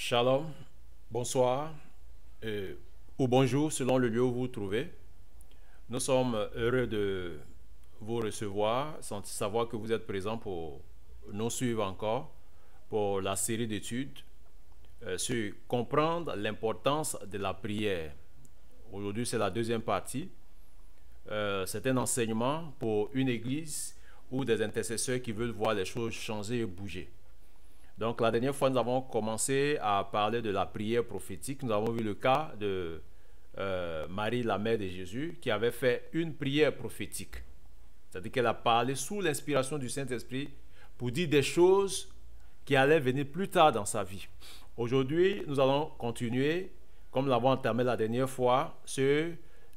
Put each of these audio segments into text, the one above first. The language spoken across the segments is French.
Shalom, bonsoir ou bonjour selon le lieu où vous vous trouvez. Nous sommes heureux de vous recevoir, sans savoir que vous êtes présents pour nous suivre encore pour la série d'études sur comprendre l'importance de la prière. Aujourd'hui, c'est la deuxième partie. C'est un enseignement pour une église ou des intercesseurs qui veulent voir les choses changer et bouger. Donc, la dernière fois, nous avons commencé à parler de la prière prophétique. Nous avons vu le cas de Marie, la mère de Jésus, qui avait fait une prière prophétique. C'est-à-dire qu'elle a parlé sous l'inspiration du Saint-Esprit pour dire des choses qui allaient venir plus tard dans sa vie. Aujourd'hui, nous allons continuer, comme nous l'avons entamé la dernière fois, sur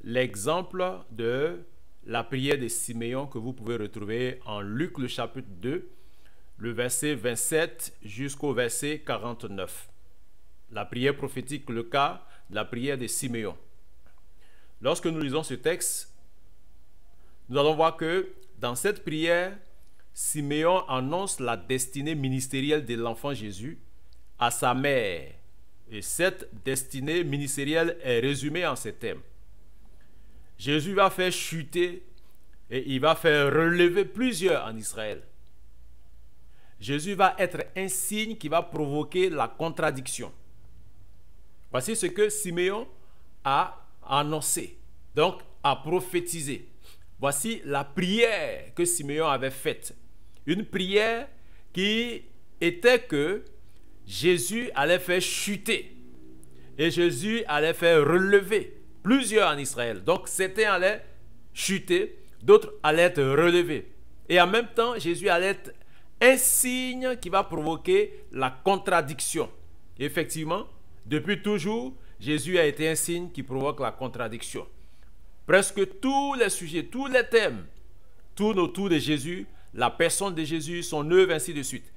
l'exemple de la prière de Siméon que vous pouvez retrouver en Luc, le chapitre 2, le verset 27 jusqu'au verset 49. La prière prophétique, le cas de la prière de Siméon. Lorsque nous lisons ce texte, nous allons voir que dans cette prière, Siméon annonce la destinée ministérielle de l'enfant Jésus à sa mère. Et cette destinée ministérielle est résumée en ces termes. Jésus va faire chuter et il va faire relever plusieurs en Israël. Jésus va être un signe qui va provoquer la contradiction. Voici ce que Siméon a annoncé, donc a prophétisé. Voici la prière que Siméon avait faite. Une prière qui était que Jésus allait faire chuter et Jésus allait faire relever plusieurs en Israël. Donc certains allaient chuter, d'autres allaient être relevés. Et en même temps, Jésus allait être un signe qui va provoquer la contradiction. Et effectivement, depuis toujours, Jésus a été un signe qui provoque la contradiction. Presque tous les sujets, tous les thèmes tournent autour de Jésus, la personne de Jésus, son œuvre, ainsi de suite.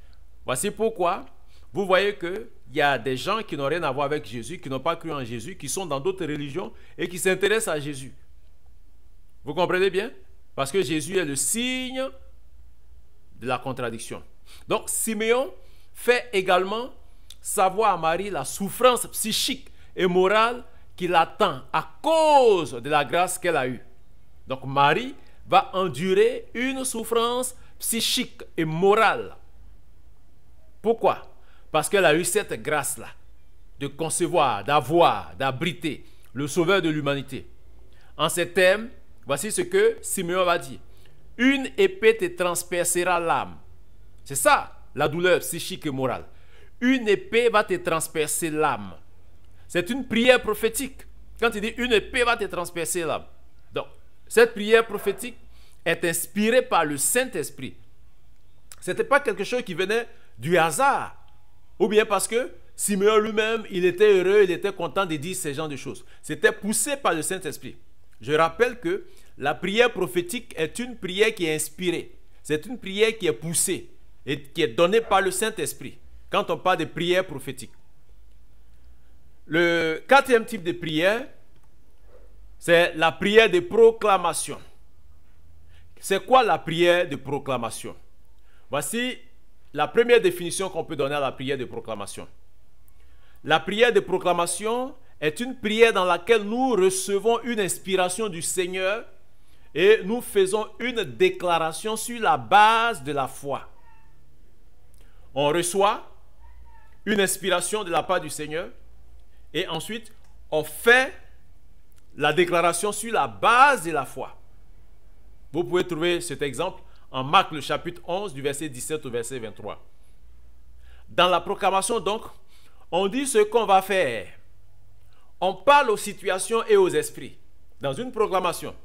Voici pourquoi vous voyez qu'il y a des gens qui n'ont rien à voir avec Jésus, qui n'ont pas cru en Jésus, qui sont dans d'autres religions et qui s'intéressent à Jésus. Vous comprenez bien? Parce que Jésus est le signe de la contradiction. Donc, Siméon fait également savoir à Marie la souffrance psychique et morale qui l'attend à cause de la grâce qu'elle a eue. Donc, Marie va endurer une souffrance psychique et morale. Pourquoi? Parce qu'elle a eu cette grâce-là de concevoir, d'avoir, d'abriter le sauveur de l'humanité. En ces termes, voici ce que Siméon va dire. Une épée te transpercera l'âme. C'est ça, la douleur psychique et morale. Une épée va te transpercer l'âme. C'est une prière prophétique. Quand il dit une épée va te transpercer l'âme. Donc, cette prière prophétique est inspirée par le Saint-Esprit. Ce n'était pas quelque chose qui venait du hasard. Ou bien parce que Siméon lui-même, il était heureux, il était content de dire ce genre de choses. C'était poussé par le Saint-Esprit. Je rappelle que la prière prophétique est une prière qui est inspirée. C'est une prière qui est poussée et qui est donnée par le Saint-Esprit quand on parle de prière prophétique. Le quatrième type de prière, c'est la prière de proclamation. C'est quoi la prière de proclamation? Voici la première définition qu'on peut donner à la prière de proclamation. La prière de proclamation est une prière dans laquelle nous recevons une inspiration du Seigneur et nous faisons une déclaration sur la base de la foi. On reçoit une inspiration de la part du Seigneur et ensuite on fait la déclaration sur la base de la foi. Vous pouvez trouver cet exemple en Marc le chapitre 11 du verset 17 au verset 23. Dans la proclamation donc, on dit ce qu'on va faire. On parle aux situations et aux esprits. Dans une proclamation,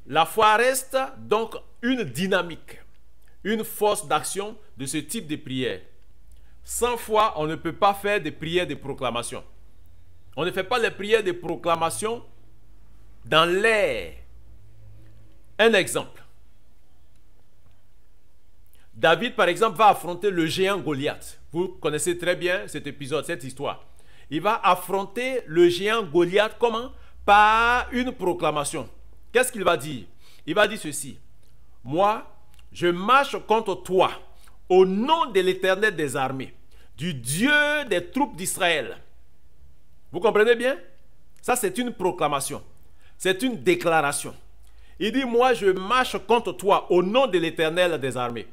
la foi reste donc une dynamique, une force d'action de ce type de prière. Sans foi, on ne peut pas faire des prières de proclamation. On ne fait pas les prières de proclamation dans l'air. Un exemple. David, par exemple, va affronter le géant Goliath. Vous connaissez très bien cet épisode, cette histoire. Il va affronter le géant Goliath comment? Par une proclamation. Qu'est-ce qu'il va dire? Il va dire ceci. Moi, je marche contre toi au nom de l'Éternel des armées. du Dieu des troupes d'Israël. Vous comprenez bien? Ça, c'est une proclamation. C'est une déclaration. Il dit, moi, je marche contre toi au nom de l'Éternel des armées.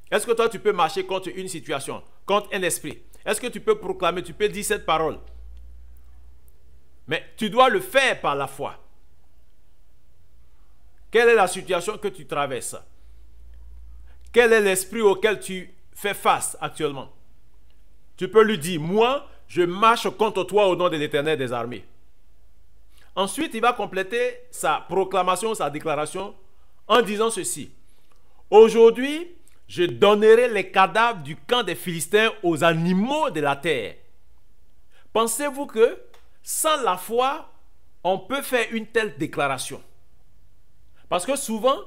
Est-ce que toi, tu peux marcher contre une situation, contre un esprit? Est-ce que tu peux proclamer, tu peux dire cette parole? Mais tu dois le faire par la foi. Quelle est la situation que tu traverses? Quel est l'esprit auquel tu fais face actuellement? Tu peux lui dire, moi, je marche contre toi au nom de l'Éternel des armées. Ensuite, il va compléter sa proclamation, sa déclaration, en disant ceci. Aujourd'hui, je donnerai les cadavres du camp des Philistins aux animaux de la terre. Pensez-vous que sans la foi, on peut faire une telle déclaration? Parce que souvent,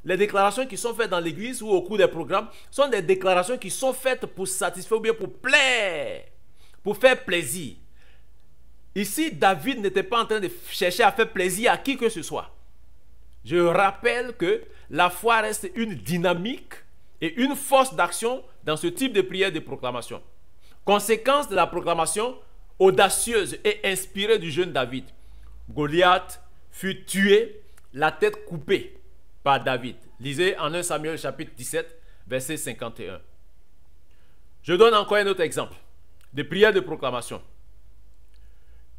les déclarations qui sont faites dans l'église ou au cours des programmes sont des déclarations qui sont faites pour satisfaire ou bien pour plaire, pour faire plaisir. Ici, David n'était pas en train de chercher à faire plaisir à qui que ce soit. Je rappelle que la foi reste une dynamique et une force d'action dans ce type de prière de proclamation. Conséquence de la proclamation audacieuse et inspirée du jeune David. Goliath fut tué, la tête coupée par David. Lisez en 1 Samuel chapitre 17, verset 51. Je donne encore un autre exemple de prière de proclamation.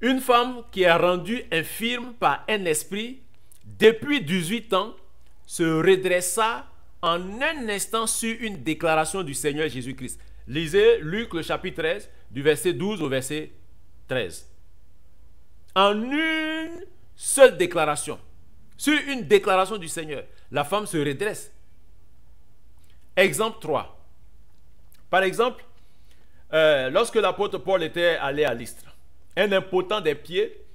Une femme qui est rendue infirme par un esprit depuis 18 ans se redressa en un instant sur une déclaration du Seigneur Jésus-Christ. Lisez Luc le chapitre 13, du verset 12 au verset 13. En une seule déclaration, sur une déclaration du Seigneur, la femme se redresse. Exemple 3. Par exemple, lorsque l'apôtre Paul était allé à Lystre, un impotent des pieds,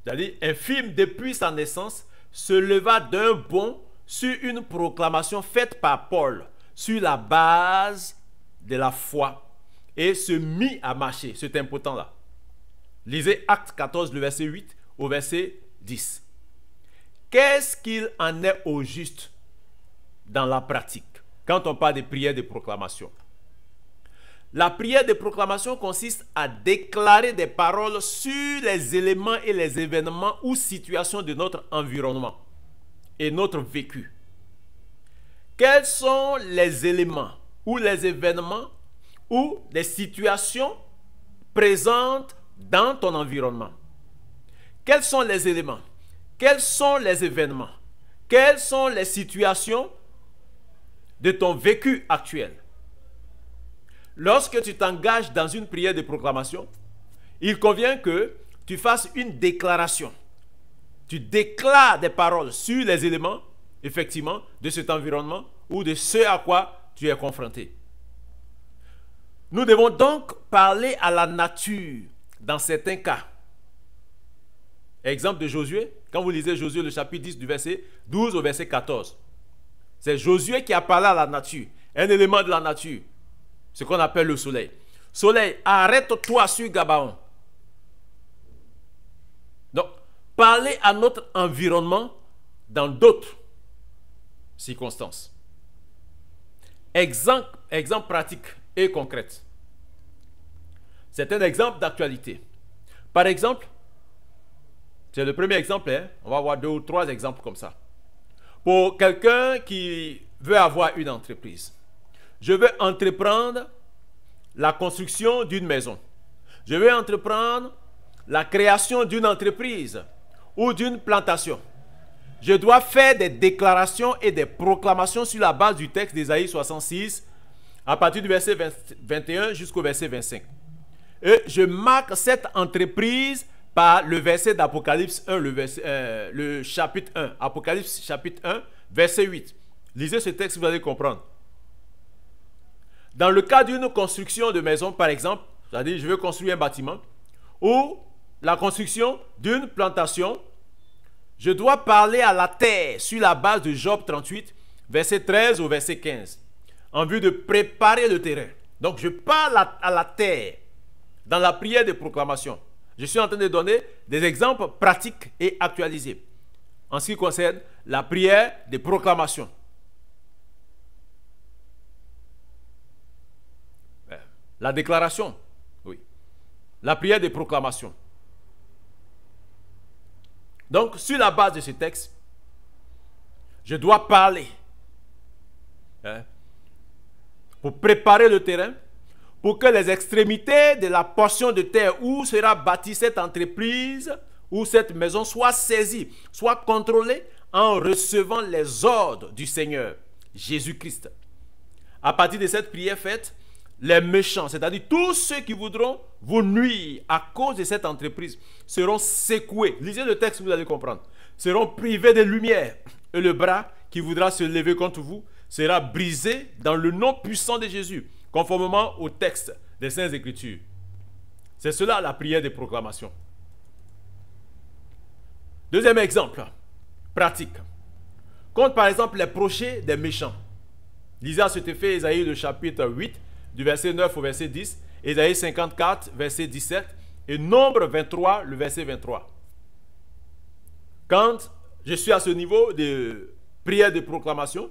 c'est-à-dire infirme depuis sa naissance, se leva d'un bond sur une proclamation faite par Paul sur la base de la foi et se mit à marcher, cet impotent-là. Lisez Acte 14, le verset 8 au verset 10. Qu'est-ce qu'il en est au juste dans la pratique quand on parle de prière de proclamation? La prière de proclamation consiste à déclarer des paroles sur les éléments et les événements ou situations de notre environnement et notre vécu. Quels sont les éléments ou les événements ou les situations présentes dans ton environnement? Quels sont les éléments? Quels sont les événements? Quelles sont les situations de ton vécu actuel? Lorsque tu t'engages dans une prière de proclamation, il convient que tu fasses une déclaration. Tu déclares des paroles sur les éléments, effectivement, de cet environnement ou de ce à quoi tu es confronté. Nous devons donc parler à la nature dans certains cas. Exemple de Josué, quand vous lisez Josué le chapitre 10 du verset 12 au verset 14. C'est Josué qui a parlé à la nature, un élément de la nature. Ce qu'on appelle le soleil. Soleil, arrête-toi sur Gabaon. Donc, parler à notre environnement dans d'autres circonstances. Exemple pratique et concret. C'est un exemple d'actualité. Par exemple, c'est le premier exemple, hein? On va avoir 2 ou 3 exemples comme ça. Pour quelqu'un qui veut avoir une entreprise. Je veux entreprendre la construction d'une maison. Je veux entreprendre la création d'une entreprise ou d'une plantation. Je dois faire des déclarations et des proclamations sur la base du texte d'Ésaïe 66 à partir du verset 21 jusqu'au verset 25. Et je marque cette entreprise par le verset d'Apocalypse 1, le chapitre 1. Apocalypse chapitre 1, verset 8. Lisez ce texte, vous allez comprendre. Dans le cas d'une construction de maison, par exemple, c'est-à-dire je veux construire un bâtiment, ou la construction d'une plantation, je dois parler à la terre sur la base de Job 38, verset 13 au verset 15, en vue de préparer le terrain. Donc je parle à la terre dans la prière de proclamation. Je suis en train de donner des exemples pratiques et actualisés en ce qui concerne la prière de proclamation. La déclaration, oui. La prière de proclamation. Donc, sur la base de ce texte, je dois parler pour préparer le terrain, pour que les extrémités de la portion de terre où sera bâtie cette entreprise, où cette maison soit saisie, soit contrôlée en recevant les ordres du Seigneur, Jésus-Christ. À partir de cette prière faite, les méchants, c'est-à-dire tous ceux qui voudront vous nuire à cause de cette entreprise, seront secoués. Lisez le texte, vous allez comprendre. Seront privés de lumière. Et le bras qui voudra se lever contre vous sera brisé dans le nom puissant de Jésus, conformément au texte des Saintes Écritures. C'est cela la prière de proclamation. Deuxième exemple, pratique. Contre par exemple les projets des méchants. Lisez à cet effet Ésaïe le chapitre 8, du verset 9 au verset 10, Ésaïe 54, verset 17, et Nombre 23, le verset 23. Quand je suis à ce niveau de prière de proclamation,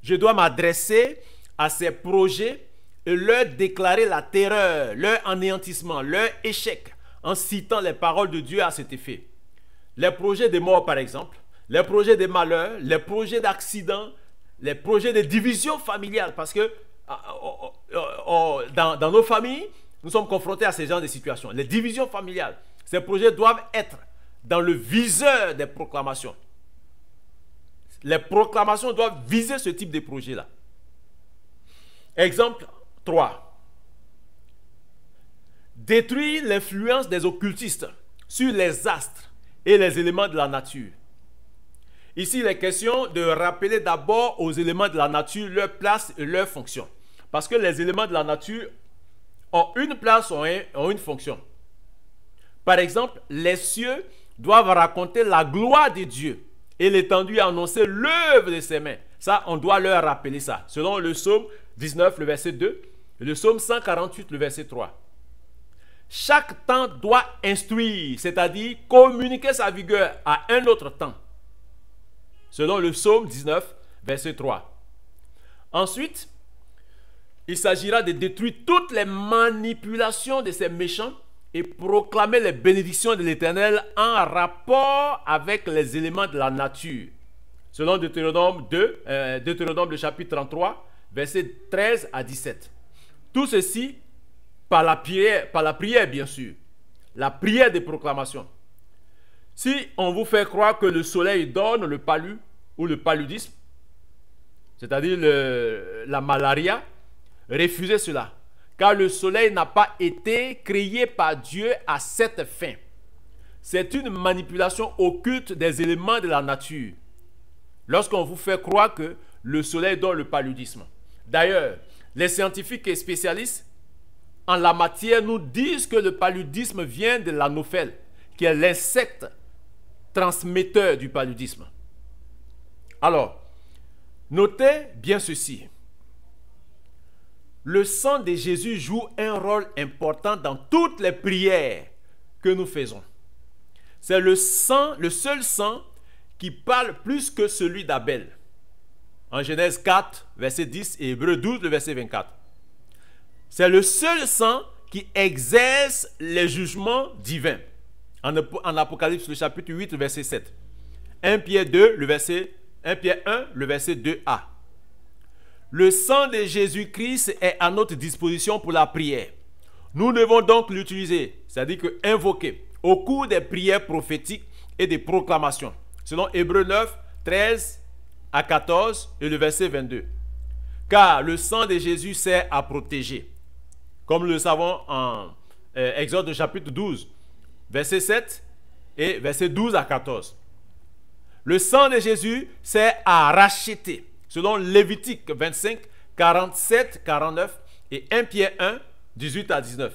je dois m'adresser à ces projets et leur déclarer la terreur, leur anéantissement, leur échec, en citant les paroles de Dieu à cet effet. Les projets de mort, par exemple, les projets de malheur, les projets d'accident, les projets de division familiale, parce que dans nos familles, nous sommes confrontés à ce genre de situations. Les divisions familiales, ces projets doivent être dans le viseur des proclamations. Les proclamations doivent viser ce type de projet-là. Exemple 3. Détruire l'influence des occultistes sur les astres et les éléments de la nature. Ici, il est question de rappeler d'abord aux éléments de la nature leur place et leur fonction. Parce que les éléments de la nature ont une place, ont une fonction. Par exemple, les cieux doivent raconter la gloire de Dieu et l'étendue annoncer l'œuvre de ses mains. Ça, on doit leur rappeler ça. Selon le psaume 19, le verset 2, et le psaume 148, le verset 3. Chaque temps doit instruire, c'est-à-dire communiquer sa vigueur à un autre temps. Selon le psaume 19, verset 3. Ensuite, il s'agira de détruire toutes les manipulations de ces méchants et proclamer les bénédictions de l'Éternel en rapport avec les éléments de la nature. Selon Deutéronome 2, Deutéronome le chapitre 33, versets 13 à 17. Tout ceci par la prière bien sûr. La prière de proclamation. Si on vous fait croire que le soleil donne le palu ou le paludisme, c'est-à-dire la malaria, refusez cela. Car le soleil n'a pas été créé par Dieu à cette fin. C'est une manipulation occulte des éléments de la nature. Lorsqu'on vous fait croire que le soleil donne le paludisme. D'ailleurs, les scientifiques et spécialistes en la matière nous disent que le paludisme vient de l'anophèle, qui est l'insecte transmetteur du paludisme. Alors, notez bien ceci. Le sang de Jésus joue un rôle important dans toutes les prières que nous faisons. C'est le seul sang qui parle plus que celui d'Abel. En Genèse 4, verset 10 et Hébreux 12, le verset 24. C'est le seul sang qui exerce les jugements divins. En Apocalypse, le chapitre 8, le verset 7. 1 Pierre 2, le verset 1 Pierre 1, le verset 2a. Le sang de Jésus-Christ est à notre disposition pour la prière. Nous devons donc l'utiliser, c'est-à-dire que invoquer au cours des prières prophétiques et des proclamations, selon Hébreux 9, 13 à 14 et le verset 22. Car le sang de Jésus sert à protéger, comme nous le savons en Exode chapitre 12, verset 7 et verset 12 à 14. Le sang de Jésus sert à racheter, selon Lévitique 25, 47, 49 et 1 Pierre 1, 18 à 19.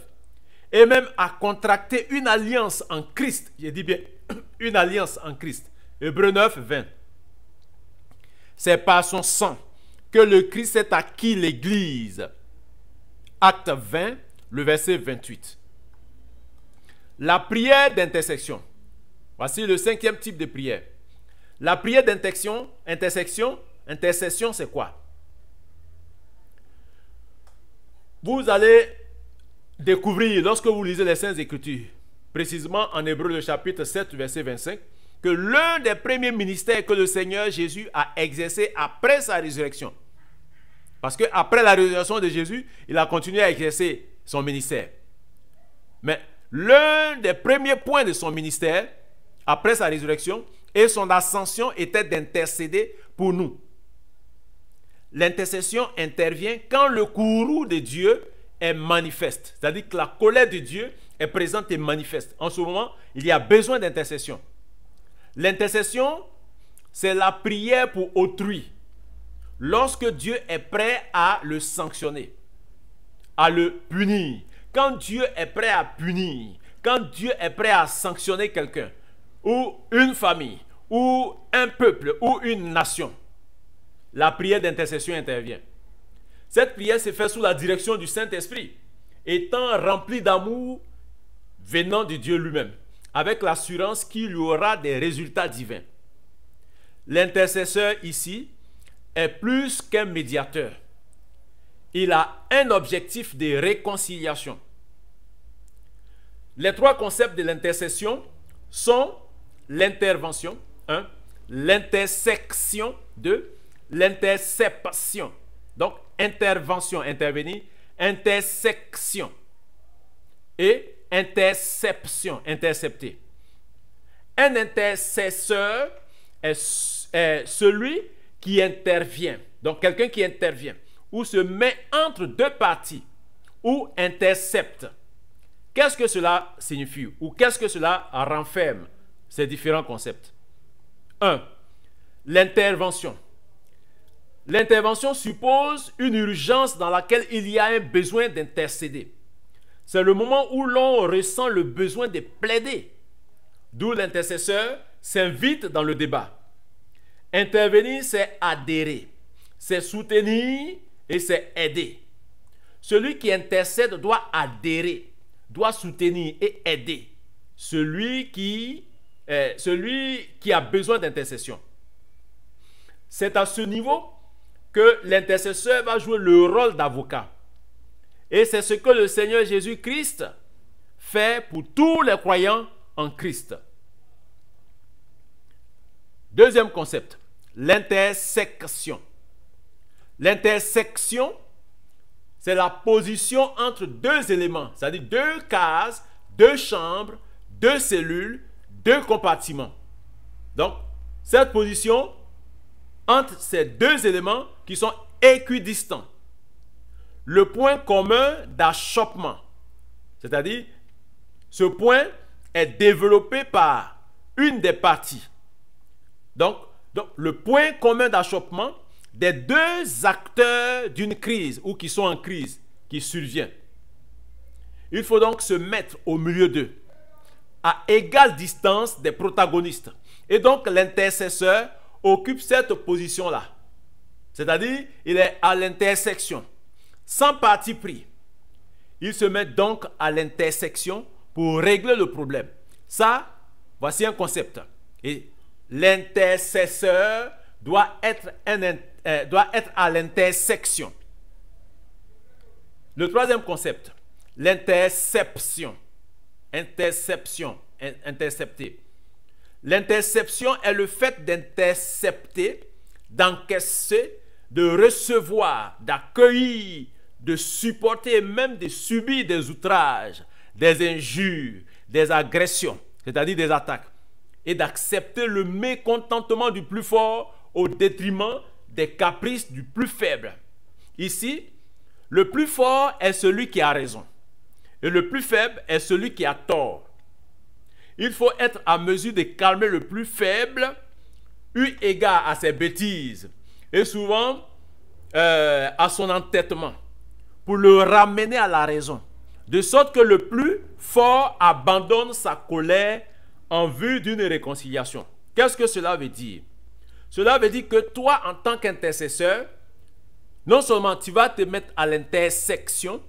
Et même à contracter une alliance en Christ. Je dis bien une alliance en Christ. Hébreux 9, 20. C'est par son sang que le Christ est acquis l'Église. Acte 20, le verset 28. La prière d'intercession. Voici le 5e type de prière. La prière d'intercession, c'est quoi? Vous allez découvrir, lorsque vous lisez les Saintes Écritures, précisément en Hébreux le chapitre 7, verset 25, que l'un des premiers ministères que le Seigneur Jésus a exercé après sa résurrection, parce qu'après la résurrection de Jésus, il a continué à exercer son ministère. Mais l'un des premiers points de son ministère, après sa résurrection et son ascension, était d'intercéder pour nous. L'intercession intervient quand le courroux de Dieu est manifeste. C'est-à-dire que la colère de Dieu est présente et manifeste. En ce moment, il y a besoin d'intercession. L'intercession, c'est la prière pour autrui. Lorsque Dieu est prêt à le sanctionner, à le punir. Quand Dieu est prêt à punir, quand Dieu est prêt à sanctionner quelqu'un, ou une famille, ou un peuple, ou une nation, la prière d'intercession intervient. Cette prière se fait sous la direction du Saint-Esprit, étant remplie d'amour venant de Dieu lui-même, avec l'assurance qu'il y aura des résultats divins. L'intercesseur ici est plus qu'un médiateur. Il a un objectif de réconciliation. Les trois concepts de l'intercession sont l'intervention, 1, l'intersection, 2, l'interception. Donc, intervention, intervenir, intersection et interception, intercepter. Un intercesseur est celui qui intervient, donc quelqu'un qui intervient, ou se met entre deux parties, ou intercepte. Qu'est-ce que cela signifie, ou qu'est-ce que cela renferme, ces différents concepts? 1. L'intervention. L'intervention suppose une urgence dans laquelle il y a un besoin d'intercéder. C'est le moment où l'on ressent le besoin de plaider, d'où l'intercesseur s'invite dans le débat. Intervenir, c'est adhérer, c'est soutenir et c'est aider. Celui qui intercède doit adhérer, doit soutenir et aider celui qui a besoin d'intercession. C'est à ce niveau que l'intercesseur va jouer le rôle d'avocat. Et c'est ce que le Seigneur Jésus-Christ fait pour tous les croyants en Christ. Deuxième concept, l'intersection. L'intersection, c'est la position entre deux éléments, c'est-à-dire deux cases, deux chambres, deux cellules, deux compartiments. Donc, cette position entre ces deux éléments qui sont équidistants. Le point commun d'achoppement, c'est-à-dire ce point est développé par une des parties. Donc le point commun d'achoppement des deux acteurs d'une crise ou qui sont en crise, qui survient. Il faut donc se mettre au milieu d'eux, à égale distance des protagonistes. Et donc l'intercesseur occupe cette position-là. C'est-à-dire, il est à l'intersection, sans parti pris. Il se met donc à l'intersection pour régler le problème. Ça, voici un concept. Et l'intercesseur doit être à l'intersection. Le troisième concept, l'interception. Interception, intercepter. L'interception est le fait d'intercepter, d'encaisser, de recevoir, d'accueillir, de supporter et même de subir des outrages, des injures, des agressions, c'est-à-dire des attaques, et d'accepter le mécontentement du plus fort au détriment des caprices du plus faible. Ici, le plus fort est celui qui a raison, et le plus faible est celui qui a tort. Il faut être à mesure de calmer le plus faible, eu égard à ses bêtises, et souvent à son entêtement, pour le ramener à la raison, de sorte que le plus fort abandonne sa colère en vue d'une réconciliation. Qu'est-ce que cela veut dire? Cela veut dire que toi, en tant qu'intercesseur, non seulement tu vas te mettre à l'intersection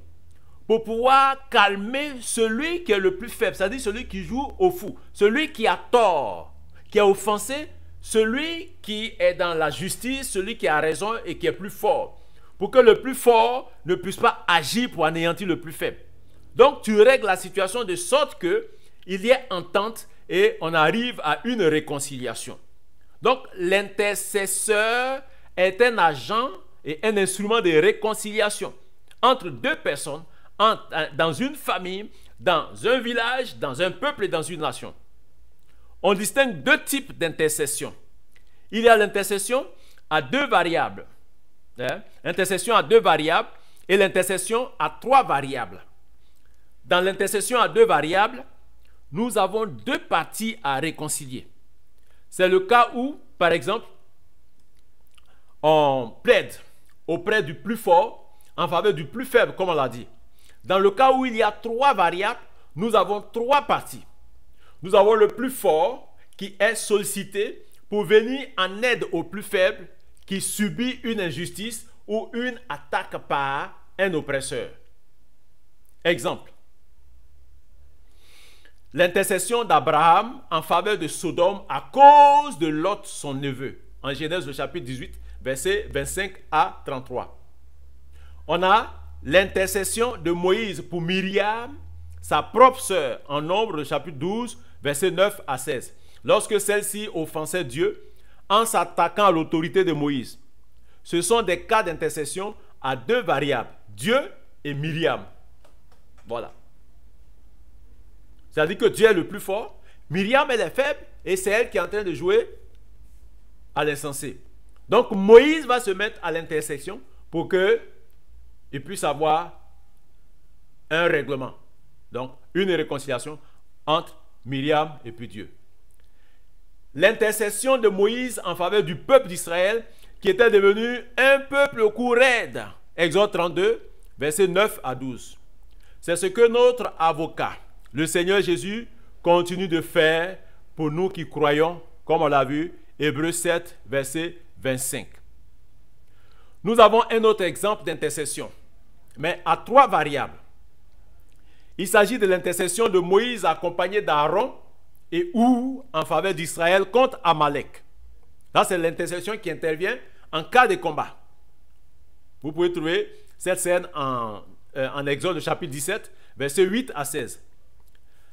pour pouvoir calmer celui qui est le plus faible, c'est-à-dire celui qui joue au fou, celui qui a tort, qui a offensé, celui qui est dans la justice, celui qui a raison et qui est plus fort, pour que le plus fort ne puisse pas agir pour anéantir le plus faible. Donc, tu règles la situation de sorte qu'il y ait entente et on arrive à une réconciliation. Donc, l'intercesseur est un agent et un instrument de réconciliation entre deux personnes, dans une famille, dans un village, dans un peuple et dans une nation. On distingue deux types d'intercession. Il y a l'intercession à deux variables. L'intercession à deux variables et l'intercession à trois variables. Dans l'intercession à deux variables, nous avons deux parties à réconcilier. C'est le cas où, par exemple, on plaide auprès du plus fort en faveur du plus faible, comme on l'a dit. Dans le cas où il y a trois variables, nous avons trois parties. Nous avons le plus fort qui est sollicité pour venir en aide au plus faible qui subit une injustice ou une attaque par un oppresseur. Exemple. L'intercession d'Abraham en faveur de Sodome à cause de Lot, son neveu. En Genèse, le chapitre 18, versets 25 à 33. On a l'intercession de Moïse pour Myriam, sa propre sœur, en Nombre, le chapitre 12, versets 9 à 16. Lorsque celle-ci offensait Dieu en s'attaquant à l'autorité de Moïse. Ce sont des cas d'intercession à deux variables, Dieu et Myriam. Voilà. C'est-à-dire que Dieu est le plus fort, Myriam elle est faible et c'est elle qui est en train de jouer à l'insensé. Donc Moïse va se mettre à l'intersection pour qu'il puisse avoir un règlement. Donc une réconciliation entre Myriam et puis Dieu. L'intercession de Moïse en faveur du peuple d'Israël qui était devenu un peuple au cou raide. Exode 32, versets 9 à 12. C'est ce que notre avocat, le Seigneur Jésus, continue de faire pour nous qui croyons, comme on l'a vu, Hébreux 7, verset 25. Nous avons un autre exemple d'intercession, mais à trois variables. Il s'agit de l'intercession de Moïse accompagné d'Aaron et ou en faveur d'Israël contre Amalek. Là, c'est l'intercession qui intervient en cas de combat. Vous pouvez trouver cette scène en Exode chapitre 17, versets 8 à 16.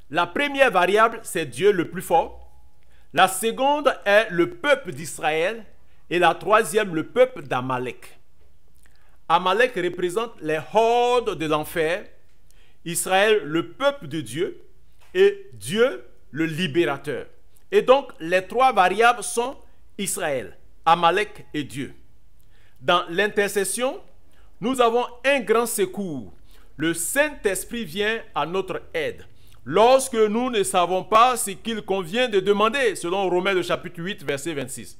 La première variable, c'est Dieu le plus fort. La seconde est le peuple d'Israël. Et la troisième, le peuple d'Amalek. Amalek représente les hordes de l'enfer. Israël, le peuple de Dieu. Et Dieu, le libérateur. Et donc, les trois variables sont Israël, Amalek et Dieu. Dans l'intercession, nous avons un grand secours. Le Saint-Esprit vient à notre aide. Lorsque nous ne savons pas ce qu'il convient de demander, selon Romains le chapitre 8, verset 26.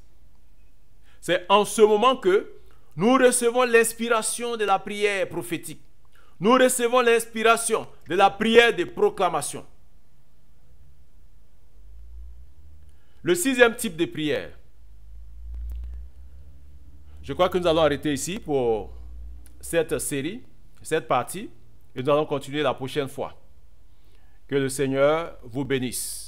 C'est en ce moment que nous recevons l'inspiration de la prière prophétique. Nous recevons l'inspiration de la prière de proclamation. Le sixième type de prière. Je crois que nous allons arrêter ici pour cette série, cette partie, et nous allons continuer la prochaine fois. Que le Seigneur vous bénisse.